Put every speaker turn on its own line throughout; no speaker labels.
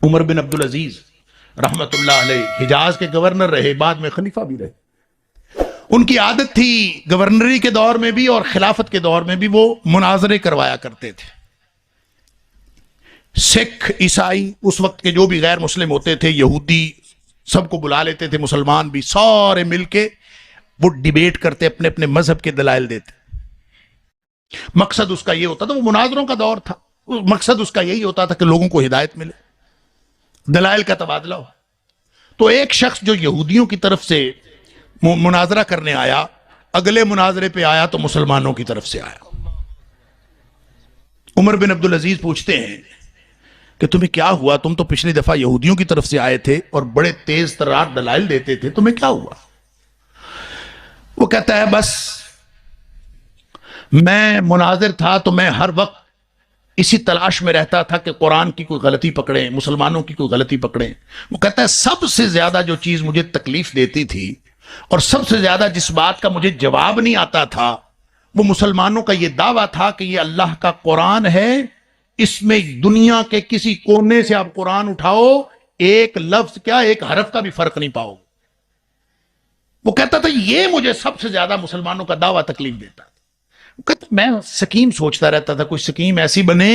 عمر بن عبدالعزیز رحمت اللہ علیہ حجاز کے گورنر رہے، بعد میں خلیفہ بھی رہے۔ ان کی عادت تھی گورنری کے دور میں بھی اور خلافت کے دور میں بھی وہ مناظرے کروایا کرتے تھے۔ سکھ، عیسائی، اس وقت کے جو بھی غیر مسلم ہوتے تھے، یہودی، سب کو بلا لیتے تھے، مسلمان بھی، سارے مل کے وہ ڈیبیٹ کرتے، اپنے اپنے مذہب کے دلائل دیتے۔ مقصد اس کا یہ ہوتا تھا، وہ مناظروں کا دور تھا، مقصد اس کا یہی ہوتا تھا کہ لوگوں کو ہدایت ملے، دلائل کا تبادلہ ہو۔ تو ایک شخص جو یہودیوں کی طرف سے مناظرہ کرنے آیا، اگلے مناظرے پہ آیا تو مسلمانوں کی طرف سے آیا۔ عمر بن عبدالعزیز پوچھتے ہیں کہ تمہیں کیا ہوا؟ تم تو پچھلی دفعہ یہودیوں کی طرف سے آئے تھے اور بڑے تیز ترار دلائل دیتے تھے، تمہیں کیا ہوا؟ وہ کہتا ہے بس میں مناظر تھا تو میں ہر وقت اسی تلاش میں رہتا تھا کہ قرآن کی کوئی غلطی پکڑیں، مسلمانوں کی کوئی غلطی پکڑیں۔ وہ کہتا ہے سب سے زیادہ جو چیز مجھے تکلیف دیتی تھی اور سب سے زیادہ جس بات کا مجھے جواب نہیں آتا تھا، وہ مسلمانوں کا یہ دعویٰ تھا کہ یہ اللہ کا قرآن ہے، اس میں دنیا کے کسی کونے سے آپ قرآن اٹھاؤ، ایک لفظ کیا ایک حرف کا بھی فرق نہیں پاؤ۔ وہ کہتا تھا یہ مجھے سب سے زیادہ مسلمانوں کا دعویٰ تکلیف دیتا تھا۔ وہ کہتا میں سکیم سوچتا رہتا تھا، کوئی سکیم ایسی بنے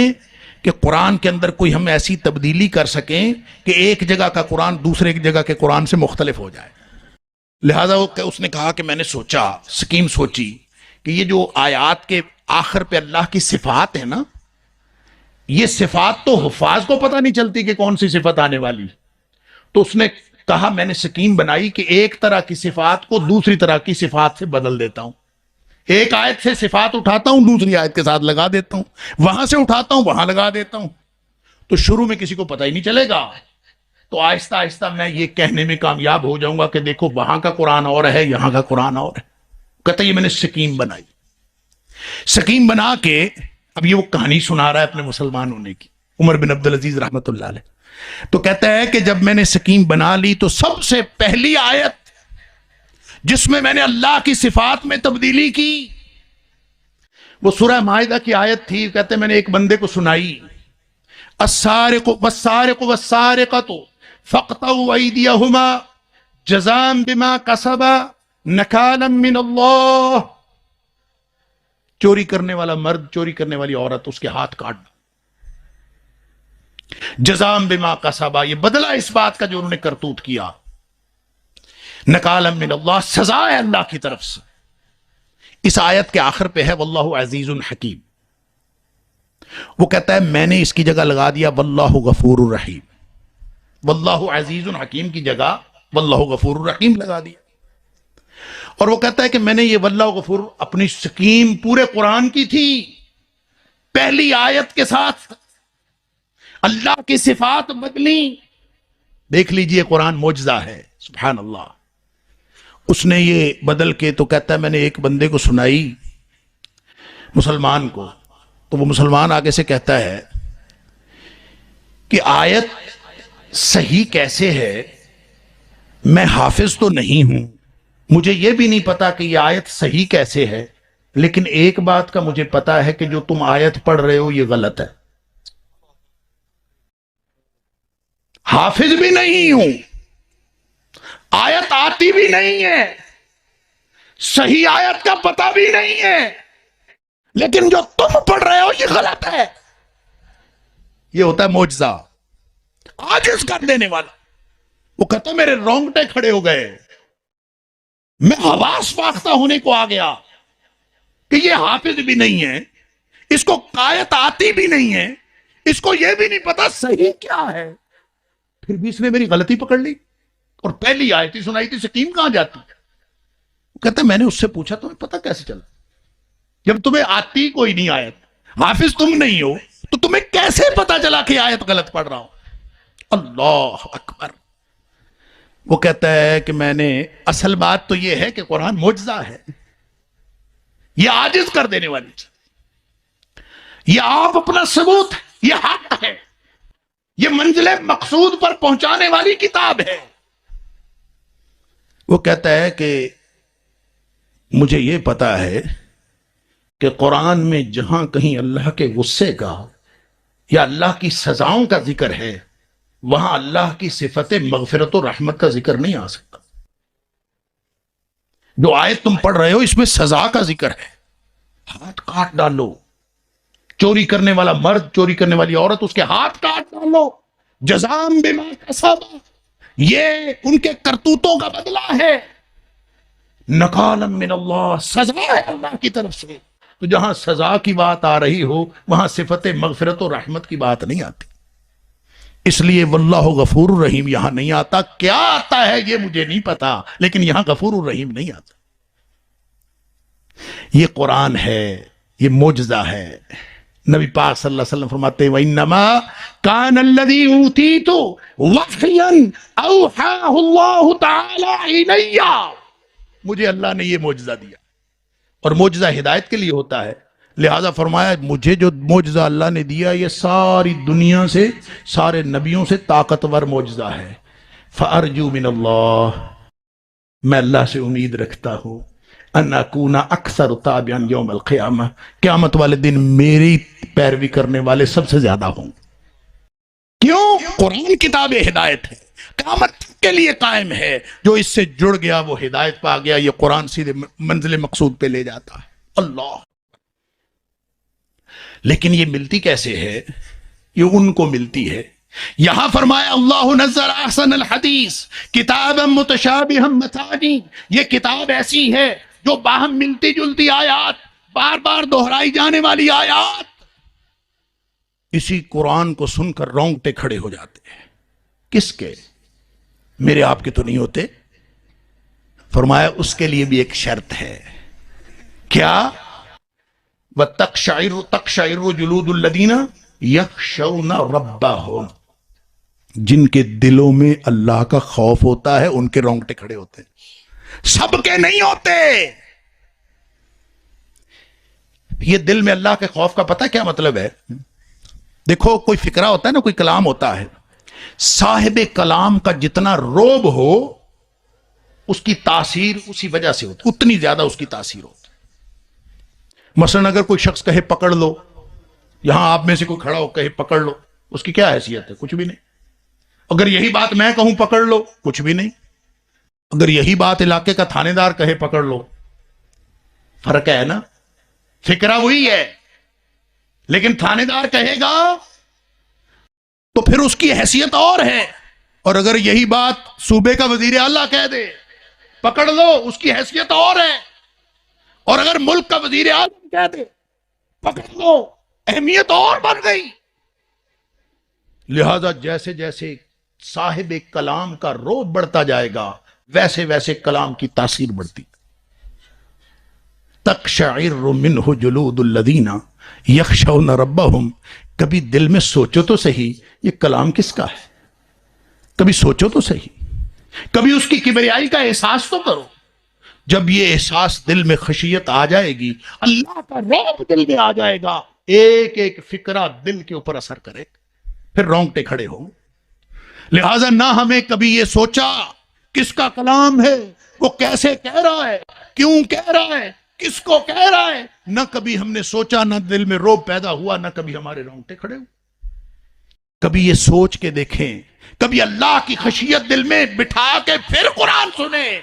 کہ قرآن کے اندر کوئی ہم ایسی تبدیلی کر سکیں کہ ایک جگہ کا قرآن دوسرے جگہ کے قرآن سے مختلف ہو جائے۔ لہذا اس نے کہا کہ میں نے سوچا، سکیم سوچی کہ یہ جو آیات کے آخر پہ اللہ کی صفات ہے نا، یہ صفات تو حفاظ کو پتہ نہیں چلتی کہ کون سی صفت آنے والی۔ تو اس نے کہا میں نے سکیم بنائی کہ ایک طرح کی صفات کو دوسری طرح کی صفات سے بدل دیتا ہوں، ایک آیت سے صفات اٹھاتا ہوں دوسری آیت کے ساتھ لگا دیتا ہوں، وہاں سے اٹھاتا ہوں وہاں لگا دیتا ہوں، تو شروع میں کسی کو پتہ ہی نہیں چلے گا، تو آہستہ آہستہ میں یہ کہنے میں کامیاب ہو جاؤں گا کہ دیکھو وہاں کا قرآن اور ہے، یہاں کا قرآن اور ہے۔ کہتا یہ میں نے سکیم بنائی۔ سکیم بنا کے اب یہ وہ کہانی سنا رہا ہے اپنے مسلمان ہونے کی، عمر بن عبدالعزیز رحمت اللہ علیہ۔ تو کہتا ہے کہ جب میں نے سکیم بنا لی تو سب سے پہلی آیت جس میں نے اللہ کی صفات میں تبدیلی کی وہ سورہ مائدہ کی آیت تھی۔ کہتے ہیں میں نے ایک بندے کو سنائی، السارق والسارق والسارقۃ فاقطعوا ایدیہما جزاء بما کسبا نکالا من اللہ۔ چوری کرنے والا مرد، چوری کرنے والی عورت، اس کے ہاتھ کاٹ دو، جزاء بما کسبا، یہ بدلہ اس بات کا جو انہوں نے کرتوت کیا، نکالا من اللہ، سزا ہے اللہ کی طرف سے۔ اس آیت کے آخر پہ ہے واللہ عزیز حکیم۔ وہ کہتا ہے میں نے اس کی جگہ لگا دیا واللہ غفور الرحیم، واللہ عزیز حکیم کی جگہ واللہ غفور الرحیم لگا دیا۔ اور وہ کہتا ہے کہ میں نے یہ واللہ غفور اپنی سکیم پورے قرآن کی تھی، پہلی آیت کے ساتھ اللہ کی صفات بدلی۔ دیکھ لیجئے قرآن معجزہ ہے، سبحان اللہ۔ اس نے یہ بدل کے تو کہتا ہے میں نے ایک بندے کو سنائی، مسلمان کو، تو وہ مسلمان آگے سے کہتا ہے کہ آیت صحیح کیسے ہے، میں حافظ تو نہیں ہوں، مجھے یہ بھی نہیں پتا کہ یہ آیت صحیح کیسے ہے، لیکن ایک بات کا مجھے پتا ہے کہ جو تم آیت پڑھ رہے ہو یہ غلط ہے۔ حافظ بھی نہیں ہوں، آیت آتی بھی نہیں ہے، صحیح آیت کا پتہ بھی نہیں ہے، لیکن جو تم پڑھ رہے ہو یہ غلط ہے۔ یہ ہوتا ہے معجزہ، عاجز کر دینے والا۔ وہ کہتا میرے رونگٹے کھڑے ہو گئے، میں حواس فاختہ ہونے کو آ گیا کہ یہ حافظ بھی نہیں ہے، اس کو آیت آتی بھی نہیں ہے، اس کو یہ بھی نہیں پتا صحیح کیا ہے، پھر بھی اس نے میری غلطی پکڑ لی اور پہلی آیت ہی سنائی تھی، سکیم کہاں جاتی ہے؟ وہ کہتا میں نے اس سے پوچھا تمہیں پتا کیسے چلا؟ جب تمہیں آتی کوئی نہیں آیت، حافظ تم نہیں ہو، تو تمہیں کیسے پتا چلا کہ آیت غلط پڑھ رہا ہوں؟ اللہ اکبر۔ وہ کہتا ہے کہ میں نے، اصل بات تو یہ ہے کہ قرآن معجزہ ہے، یہ عاجز کر دینے والی چیز، یہ آپ اپنا ثبوت ہے، یہ حق ہے، یہ منزل مقصود پر پہنچانے والی کتاب ہے۔ وہ کہتا ہے کہ مجھے یہ پتا ہے کہ قرآن میں جہاں کہیں اللہ کے غصے کا یا اللہ کی سزاؤں کا ذکر ہے وہاں اللہ کی صفت مغفرت و رحمت کا ذکر نہیں آ سکتا. جو آیت تم پڑھ رہے ہو اس میں سزا کا ذکر ہے. ہاتھ کاٹ ڈالو، چوری کرنے والا مرد، چوری کرنے والی عورت، اس کے ہاتھ کاٹ ڈالو. جزام بما کسب، یہ ان کے کرتوتوں کا بدلہ ہے. نکالا من اللہ، سزا ہے اللہ کی طرف سے. تو جہاں سزا کی بات آ رہی ہو وہاں صفت مغفرت و رحمت کی بات نہیں آتی. اس لیے واللہ غفور الرحیم یہاں نہیں آتا. کیا آتا ہے یہ مجھے نہیں پتا، لیکن یہاں غفور الرحیم نہیں آتا. یہ قرآن ہے، یہ معجزہ ہے. نبی پاک صلی اللہ علیہ وسلم فرماتے ہیں وَإِنَّمَا كَانَ الَّذِي أُوتِيتُ وَحْيًا أَوْحَاهُ اللَّهُ تَعَالَى إِلَيَّ، مجھے اللہ نے یہ معجزہ دیا، اور معجزہ ہدایت کے لیے ہوتا ہے. لہذا فرمایا مجھے جو معجزہ اللہ نے دیا یہ ساری دنیا سے، سارے نبیوں سے طاقتور معجزہ ہے. فَأَرْجُو مِنَ اللَّهِ، میں اللہ سے امید رکھتا ہوں ان اکون اکثر تابعا یوم القیامہ، قیامت والے دن میری پیروی کرنے والے سب سے زیادہ ہوں. کیوں؟ قرآن کتاب ہدایت ہے، قیامت کے لیے قائم ہے. جو اس سے جڑ گیا وہ ہدایت پا گیا. یہ قرآن سیدھے منزل مقصود پہ لے جاتا ہے. اللہ. لیکن یہ ملتی کیسے ہے؟ یہ ان کو ملتی ہے. یہاں فرمایا اللہ نزل احسن الحدیث کتابا متشابہا مثانی، یہ کتاب ایسی ہے جو باہم ملتی جلتی آیات، بار بار دہرائی جانے والی آیات. اسی قرآن کو سن کر رونگٹے کھڑے ہو جاتے ہیں. کس کے؟ میرے آپ کے تو نہیں ہوتے. فرمایا اس کے لیے بھی ایک شرط ہے. کیا؟ وَتَقْشَعِرُ جُلُودُ الَّذِينَ يَخْشَوْنَ رَبَّهُمْ، جن کے دلوں میں اللہ کا خوف ہوتا ہے ان کے رونگٹے کھڑے ہوتے ہیں. سب کے نہیں ہوتے. یہ دل میں اللہ کے خوف کا پتہ کیا مطلب ہے؟ دیکھو کوئی فکرہ ہوتا ہے نا، کوئی کلام ہوتا ہے، صاحب کلام کا جتنا روب ہو اس کی تاثیر اسی وجہ سے ہوتی، اتنی زیادہ اس کی تاثیر ہوتی. مثلا اگر کوئی شخص کہے پکڑ لو، یہاں آپ میں سے کوئی کھڑا ہو کہے پکڑ لو، اس کی کیا حیثیت ہے؟ کچھ بھی نہیں. اگر یہی بات میں کہوں پکڑ لو، کچھ بھی نہیں. اگر یہی بات علاقے کا تھانے دار کہے پکڑ لو، فرق ہے نا. فکرہ وہی ہے، لیکن تھانے دار کہے گا تو پھر اس کی حیثیت اور ہے. اور اگر یہی بات صوبے کا وزیر اعلیٰ کہہ دے پکڑ لو، اس کی حیثیت اور ہے. اور اگر ملک کا وزیر اعظم کہہ دے پکڑ لو، اہمیت اور بڑھ گئی. لہذا جیسے جیسے صاحب کلام کا روب بڑھتا جائے گا ویسے ویسے کلام کی تاثیر بڑھتی. تقشعر منہ جلود الذین یخشون ربہم. کبھی دل میں سوچو تو صحیح یہ کلام کس کا ہے. کبھی سوچو تو صحیح، کبھی اس کی کبریائی کا احساس تو کرو. جب یہ احساس دل میں خشیت آ جائے گی، اللہ کا رعب دل میں آ جائے گا، ایک ایک فکرہ دل کے اوپر اثر کرے، پھر رونگٹے کھڑے ہوں. لہذا نہ ہمیں کبھی یہ سوچا کس کا کلام ہے، وہ کیسے کہہ رہا ہے، کیوں کہہ رہا ہے، کس کو کہہ رہا ہے. نہ کبھی ہم نے سوچا، نہ دل میں روب پیدا ہوا، نہ کبھی ہمارے رونگٹے کھڑے ہوئے. کبھی یہ سوچ کے دیکھیں، کبھی اللہ کی خشیت دل میں بٹھا کے پھر قرآن سنیں.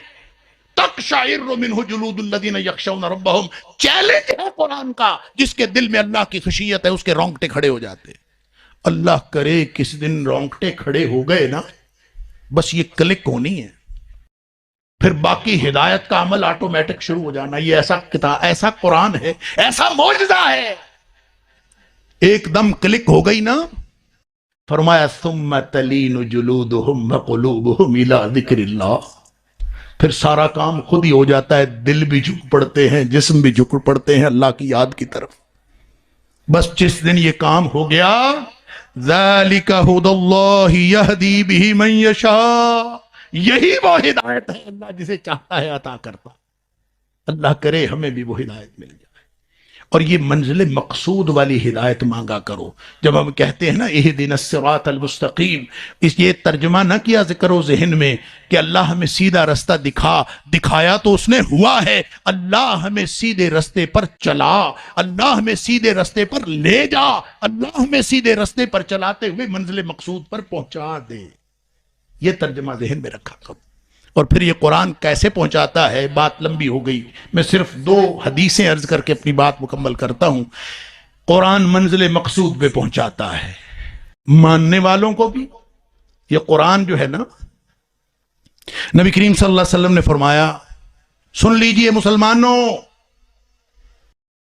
تقشعر منہ جلود الذین یخشون ربہم چیلنج ہے قرآن کا. جس کے دل میں اللہ کی خشیت ہے اس کے رونگٹے کھڑے ہو جاتے. اللہ کرے کس دن رونگٹے کھڑے ہو گئے نا، بس یہ کلک ہونی ہے، پھر باقی ہدایت کا عمل آٹومیٹک شروع ہو جانا. یہ ایسا کتاب، ایسا قرآن ہے، ایسا معجزہ ہے. ایک دم کلک ہو گئی نا. فرمایا ثم تلین جلودہم وقلوبہم الی ذکر اللہ. پھر سارا کام خود ہی ہو جاتا ہے، دل بھی جھک پڑتے ہیں، جسم بھی جھک پڑتے ہیں اللہ کی یاد کی طرف. بس جس دن یہ کام ہو گیا، ذالک ھدی اللہ یہدی بہ من یشاء، یہی وہ ہدایت ہے اللہ جسے چاہتا ہے عطا کرتا. اللہ کرے ہمیں بھی وہ ہدایت مل جائے. اور یہ منزل مقصود والی ہدایت مانگا کرو. جب ہم کہتے ہیں نا اہدنا الصراط المستقیم، اس یہ ترجمہ نہ کیا کرو ذہن میں کہ اللہ ہمیں سیدھا رستہ دکھایا تو اس نے ہوا ہے. اللہ ہمیں سیدھے رستے پر چلا، اللہ ہمیں سیدھے رستے پر لے جا، اللہ ہمیں سیدھے رستے پر چلاتے ہوئے منزل مقصود پر پہنچا دے. یہ ترجمہ ذہن میں رکھا کرو. اور پھر یہ قرآن کیسے پہنچاتا ہے، بات لمبی ہو گئی، میں صرف 2 حدیثیں عرض کر کے اپنی بات مکمل کرتا ہوں. قرآن منزل مقصود پہ پہنچاتا ہے ماننے والوں کو بھی. یہ قرآن جو ہے نا، نبی کریم صلی اللہ علیہ وسلم نے فرمایا، سن لیجئے مسلمانوں،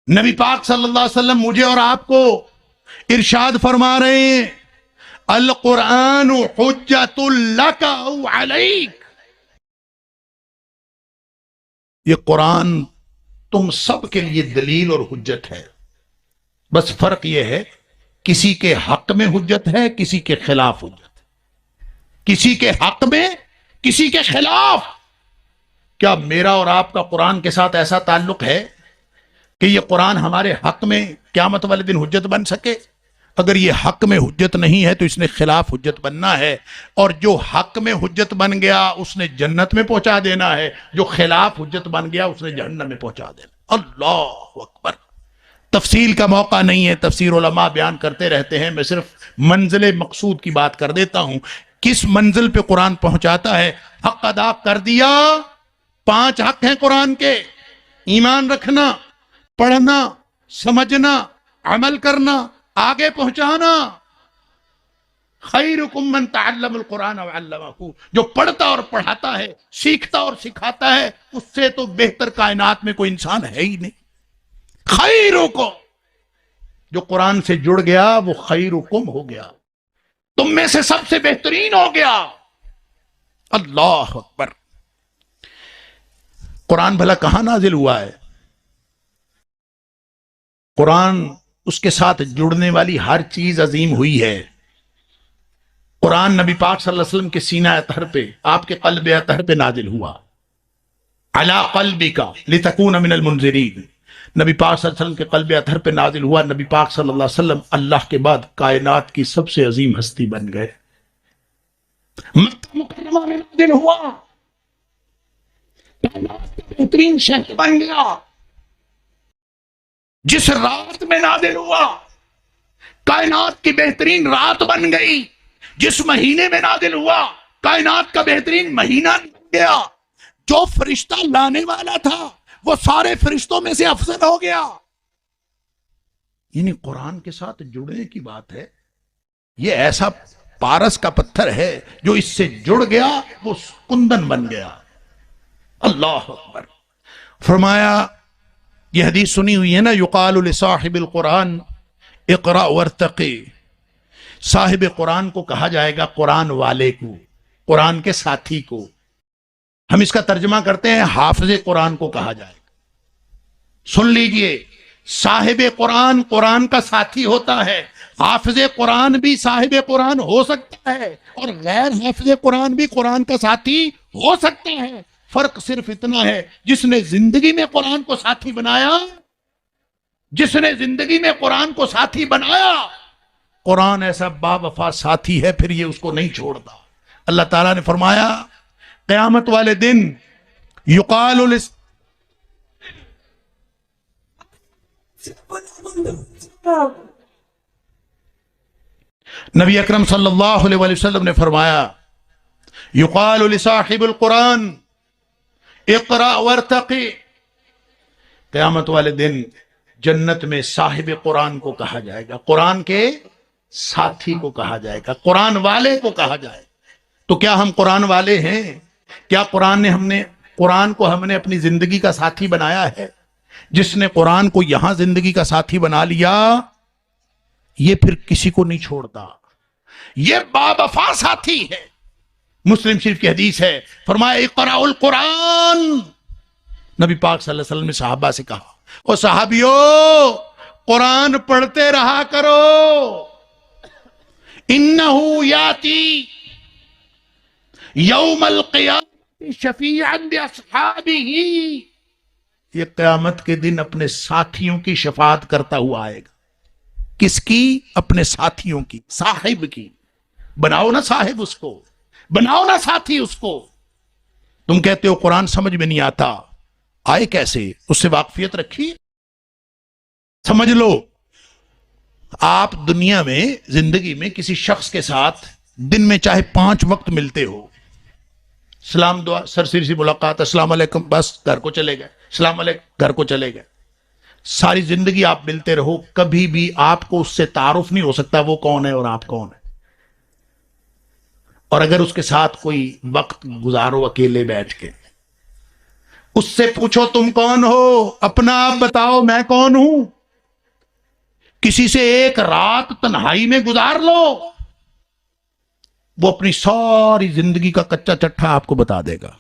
نبی پاک صلی اللہ علیہ وسلم مجھے اور آپ کو ارشاد فرما رہے ہیں، القرآن حجت لک او علیک. یہ قرآن تم سب کے لیے دلیل اور حجت ہے. بس فرق یہ ہے، کسی کے حق میں حجت ہے، کسی کے خلاف حجت ہے. کسی کے حق میں، کسی کے خلاف. کیا میرا اور آپ کا قرآن کے ساتھ ایسا تعلق ہے کہ یہ قرآن ہمارے حق میں قیامت والے دن حجت بن سکے؟ اگر یہ حق میں حجت نہیں ہے تو اس نے خلاف حجت بننا ہے، اور جو حق میں حجت بن گیا اس نے جنت میں پہنچا دینا ہے، جو خلاف حجت بن گیا اس نے جہنم میں پہنچا دینا. اللہ اکبر. تفصیل کا موقع نہیں ہے، تفسیر علماء بیان کرتے رہتے ہیں، میں صرف منزل مقصود کی بات کر دیتا ہوں. کس منزل پہ قرآن پہنچاتا ہے؟ حق ادا کر دیا. 5 حق ہیں قرآن کے: ایمان رکھنا، پڑھنا، سمجھنا، عمل کرنا، آگے پہنچانا. خیرکم من تعلم القرآن وعلمہ، جو پڑھتا اور پڑھاتا ہے، سیکھتا اور سکھاتا ہے، اس سے تو بہتر کائنات میں کوئی انسان ہے ہی نہیں. خیرکم، جو قرآن سے جڑ گیا وہ خیرکم ہو گیا، تم میں سے سب سے بہترین ہو گیا. اللہ اکبر. قرآن بھلا کہاں نازل ہوا ہے؟ قرآن، اس کے ساتھ جڑنے والی ہر چیز عظیم ہوئی ہے. قرآن نبی پاک صلی اللہ علیہ وسلم کے سینہ اطہر پہ، آپ کے قلب اطہر پہ نازل ہوا. علی قلبک لتکون من المنذرین، نبی پاک صلی اللہ علیہ وسلم کے قلب اطہر پہ نازل ہوا. نبی پاک صلی اللہ علیہ وسلم اللہ کے بعد کائنات کی سب سے عظیم ہستی بن گئے. مکہ مکرمہ میں نازل ہوا، کائنات کا بہترین شہر بن گیا. جس رات میں نازل ہوا، کائنات کی بہترین رات بن گئی. جس مہینے میں نازل ہوا، کائنات کا بہترین مہینہ بن گیا. جو فرشتہ لانے والا تھا وہ سارے فرشتوں میں سے افضل ہو گیا. یعنی قرآن کے ساتھ جڑنے کی بات ہے. یہ ایسا پارس کا پتھر ہے جو اس سے جڑ گیا وہ کندن بن گیا. اللہ اکبر. فرمایا، یہ حدیث سنی ہوئی ہے نا، یقال لصاحب القرآن اقرأ وارتقی. صاحب قرآن کو کہا جائے گا، قرآن والے کو، قرآن کے ساتھی کو. ہم اس کا ترجمہ کرتے ہیں حافظ قرآن کو کہا جائے گا. سن لیجئے، صاحب قرآن قرآن کا ساتھی ہوتا ہے. حافظ قرآن بھی صاحب قرآن ہو سکتا ہے، اور غیر حافظ قرآن بھی قرآن کا ساتھی ہو سکتا ہے. فرق صرف اتنا ہے، جس نے زندگی میں قرآن کو ساتھی بنایا، جس نے زندگی میں قرآن کو ساتھی بنایا، قرآن ایسا با وفا ساتھی ہے، پھر یہ اس کو نہیں چھوڑتا. اللہ تعالیٰ نے فرمایا، قیامت والے دن یقال نبی اکرم صلی اللہ علیہ وسلم نے فرمایا، یقال لصاحب القرآن اقرأ وارتقی. قیامت والے دن جنت میں صاحب قرآن کو کہا جائے گا، قرآن کے ساتھی کو کہا جائے گا، قرآن والے کو کہا جائے گا. تو کیا ہم قرآن والے ہیں؟ کیا قرآن کو ہم نے اپنی زندگی کا ساتھی بنایا ہے؟ جس نے قرآن کو یہاں زندگی کا ساتھی بنا لیا، یہ پھر کسی کو نہیں چھوڑتا. یہ با وفا ساتھی ہے. مسلم شریف کی حدیث ہے، فرمایا اقرأ القرآن. نبی پاک صلی اللہ علیہ وسلم نے صحابہ سے کہا، او صحابیو، قرآن پڑھتے رہا کرو. انہو یاتی یوم القیامت شفیعا لاصحابہ. یہ قیامت کے دن اپنے ساتھیوں کی شفاعت کرتا ہوا آئے گا. کس کی؟ اپنے ساتھیوں کی، صاحب کی. بناؤ نا صاحب اس کو، بناؤ نا ساتھی اس کو. تم کہتے ہو قرآن سمجھ میں نہیں آتا، آئے کیسے؟ اس سے واقفیت رکھی. سمجھ لو، آپ دنیا میں زندگی میں کسی شخص کے ساتھ دن میں چاہے 5 وقت ملتے ہو، سلام دعا سرسری سی ملاقات، السلام علیکم، بس گھر کو چلے گئے، السلام علیکم، گھر کو چلے گئے. ساری زندگی آپ ملتے رہو، کبھی بھی آپ کو اس سے تعارف نہیں ہو سکتا وہ کون ہے اور آپ کون ہے. اور اگر اس کے ساتھ کوئی وقت گزارو اکیلے بیٹھ کے، اس سے پوچھو تم کون ہو، اپنا آپ بتاؤ میں کون ہوں. کسی سے ایک رات تنہائی میں گزار لو، وہ اپنی ساری زندگی کا کچا چٹھا آپ کو بتا دے گا،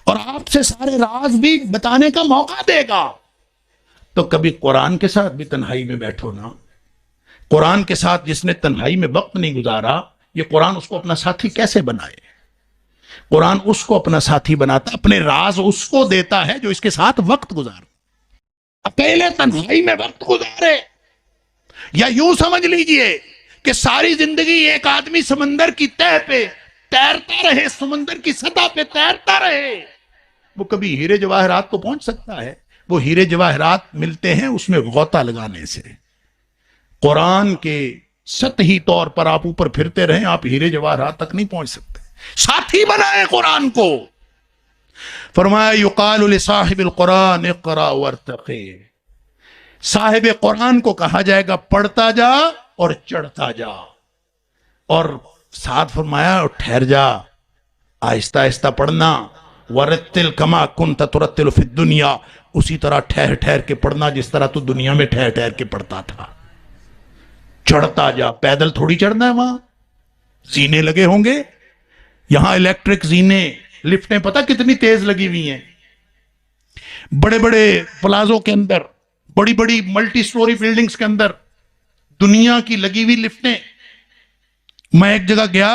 اور آپ سے سارے راز بھی بتانے کا موقع دے گا. تو کبھی قرآن کے ساتھ بھی تنہائی میں بیٹھو نا. قرآن کے ساتھ جس نے تنہائی میں وقت نہیں گزارا، یہ قرآن اس کو اپنا ساتھی کیسے بنائے؟ قرآن اس کو اپنا ساتھی بناتا، اپنے راز اس کو دیتا ہے جو اس کے ساتھ وقت گزار. اکیلے تنہائی میں وقت گزارے، یا یوں سمجھ لیجئے کہ ساری زندگی ایک آدمی سمندر کی تہ پہ تیرتا رہے، سمندر کی سطح پہ تیرتا رہے. وہ کبھی ہیرے جواہرات کو پہنچ سکتا ہے؟ وہ ہیرے جواہرات ملتے ہیں اس میں غوطہ لگانے سے. قرآن کے سطحی طور پر آپ اوپر پھرتے رہیں، آپ ہیرے جواہرات تک نہیں پہنچ سکتے. ساتھی بنائے قرآن کو. فرمایا یقال لصاحب القرآن اقرا وارتقی. صاحب قرآن کو کہا جائے گا پڑھتا جا اور چڑھتا جا، اور ساتھ فرمایا ٹھہر جا، آہستہ آہستہ پڑھنا. ورتل کما کنت ترتل فی الدنیا، اسی طرح ٹھہر ٹھہر کے پڑھنا جس طرح تو دنیا میں ٹھہر ٹھہر کے پڑھتا تھا. چڑھتا جا، پیدل تھوڑی چڑھنا ہے، وہاں زینے لگے ہوں گے. یہاں الیکٹرک زینے، لفٹیں پتہ کتنی تیز لگی ہوئی ہیں. بڑے بڑے پلازوں کے اندر، بڑی بڑی ملٹی سٹوری بلڈنگز کے اندر دنیا کی لگی ہوئی لفٹیں. میں ایک جگہ گیا،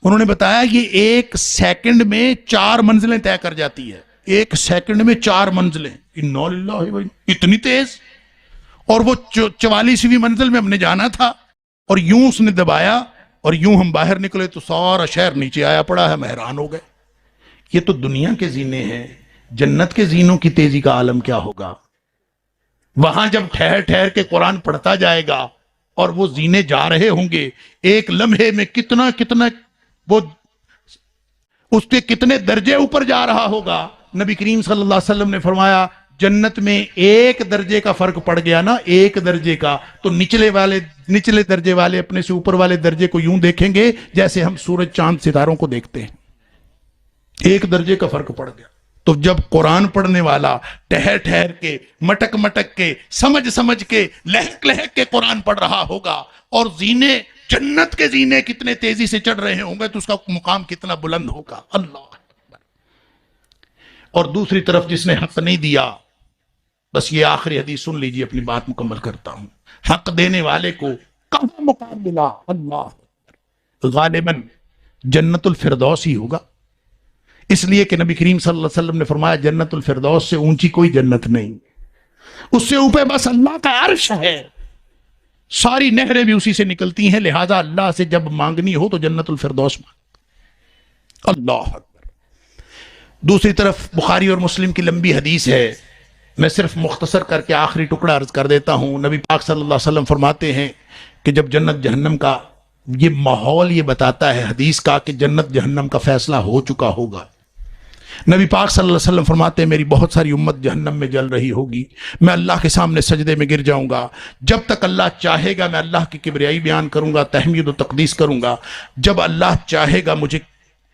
انہوں نے بتایا یہ 1 سیکنڈ میں 4 منزلیں طے کر جاتی ہے. 1 سیکنڈ میں 4 منزلیں. انا للہ و اتنی تیز. اور وہ 44ویں منزل میں ہم نے جانا تھا، اور یوں اس نے دبایا اور یوں ہم باہر نکلے تو سارا شہر نیچے آیا پڑا ہے. ہم حیران ہو گئے. یہ تو دنیا کے زینے ہیں، جنت کے زینوں کی تیزی کا عالم کیا ہوگا؟ وہاں جب ٹھہر ٹھہر کے قرآن پڑھتا جائے گا اور وہ زینے جا رہے ہوں گے، ایک لمحے میں کتنا وہ اس کے کتنے درجے اوپر جا رہا ہوگا. نبی کریم صلی اللہ علیہ وسلم نے فرمایا جنت میں 1 درجے کا فرق پڑ گیا نا، 1 درجے کا، تو نچلے درجے والے اپنے سے اوپر والے درجے کو یوں دیکھیں گے جیسے ہم سورج چاند ستاروں کو دیکھتے ہیں. 1 درجے کا فرق پڑ گیا. تو جب قرآن پڑھنے والا ٹہر ٹہر کے، مٹک مٹک کے، سمجھ کے، لہک لہک کے قرآن پڑھ رہا ہوگا، اور زینے، جنت کے زینے کتنے تیزی سے چڑھ رہے ہوں گے، تو اس کا مقام کتنا بلند ہوگا. اللہ اکبر. اور دوسری طرف جس نے حق نہیں دیا، بس یہ آخری حدیث سن لیجیے، اپنی بات مکمل کرتا ہوں. حق دینے والے کو کہاں مقام ملا؟ اللہ غالباً جنت الفردوس ہی ہوگا. اس لیے کہ نبی کریم صلی اللہ علیہ وسلم نے فرمایا جنت الفردوس سے اونچی کوئی جنت نہیں، اس سے اوپر بس اللہ کا عرش ہے. ساری نہریں بھی اسی سے نکلتی ہیں، لہذا اللہ سے جب مانگنی ہو تو جنت الفردوس مانگ. اللہ اکبر. دوسری طرف بخاری اور مسلم کی لمبی حدیث ہے، میں صرف مختصر کر کے آخری ٹکڑا عرض کر دیتا ہوں. نبی پاک صلی اللہ علیہ وسلم فرماتے ہیں کہ جب جنت جہنم کا یہ ماحول یہ بتاتا ہے حدیث کا کہ جنت جہنم کا فیصلہ ہو چکا ہوگا. نبی پاک صلی اللہ علیہ وسلم فرماتے ہیں میری بہت ساری امت جہنم میں جل رہی ہوگی، میں اللہ کے سامنے سجدے میں گر جاؤں گا. جب تک اللہ چاہے گا میں اللہ کی کبریائی بیان کروں گا، تحمید و تقدیس کروں گا. جب اللہ چاہے گا مجھے،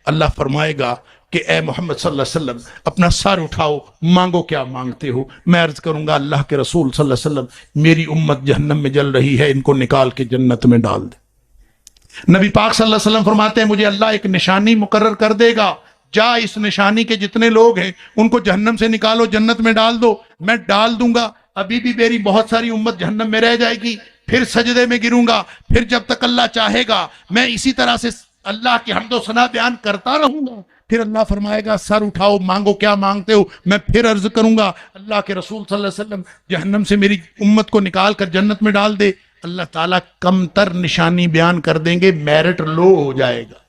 اللہ فرمائے گا کہ اے محمد صلی اللہ علیہ وسلم اپنا سر اٹھاؤ، مانگو کیا مانگتے ہو. میں عرض کروں گا اللہ کے رسول صلی اللہ علیہ وسلم میری امت جہنم میں جل رہی ہے، ان کو نکال کے جنت میں ڈال دے. نبی پاک صلی اللہ علیہ وسلم فرماتے ہیں مجھے اللہ ایک نشانی مقرر کر دے گا، جا اس نشانی کے جتنے لوگ ہیں ان کو جہنم سے نکالو، جنت میں ڈال دو. میں ڈال دوں گا، ابھی بھی میری بہت ساری امت جہنم میں رہ جائے گی، پھر سجدے میں گروں گا، پھر جب تک اللہ چاہے گا میں اسی طرح سے اللہ کی حمد و ثنا بیان کرتا رہوں گا. پھر اللہ فرمائے گا سر اٹھاؤ، مانگو کیا مانگتے ہو، میں پھر عرض کروں گا اللہ کے رسول صلی اللہ علیہ وسلم جہنم سے میری امت کو نکال کر جنت میں ڈال دے، اللہ تعالیٰ کم تر نشانی بیان کر دیں گے، میرٹ لو ہو جائے گا،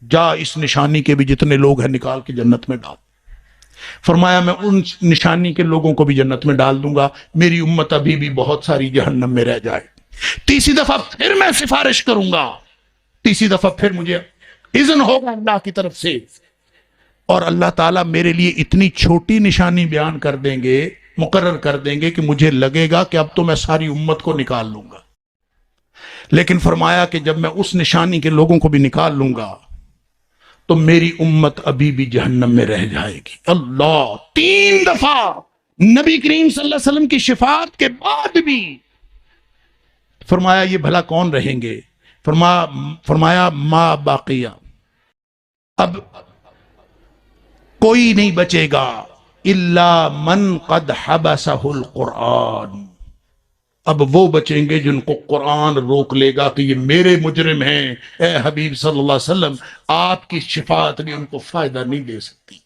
جا اس نشانی کے بھی جتنے لوگ ہیں نکال کے جنت میں ڈال۔ فرمایا میں ان نشانی کے لوگوں کو بھی جنت میں ڈال دوں گا، میری امت ابھی بھی بہت ساری جہنم میں رہ جائے۔ تیسری دفعہ پھر میں سفارش کروں گا، تیسری دفعہ پھر مجھے اذن ہوگا اللہ کی طرف سے، اور اللہ تعالیٰ میرے لیے اتنی چھوٹی نشانی بیان کر دیں گے، مقرر کر دیں گے کہ مجھے لگے گا کہ اب تو میں ساری امت کو نکال لوں گا۔ لیکن فرمایا کہ جب میں اس نشانی کے لوگوں کو بھی نکال لوں گا تو میری امت ابھی بھی جہنم میں رہ جائے گی۔ اللہ، 3 دفعہ نبی کریم صلی اللہ علیہ وسلم کی شفاعت کے بعد بھی فرمایا یہ بھلا کون رہیں گے؟ فرمایا ما باقیہ، اب کوئی نہیں بچے گا الا من قد حبسہ القرآن، اب وہ بچیں گے جن کو قرآن روک لے گا کہ یہ میرے مجرم ہیں، اے حبیب صلی اللہ علیہ وسلم آپ کی شفاعت بھی ان کو فائدہ نہیں دے سکتی۔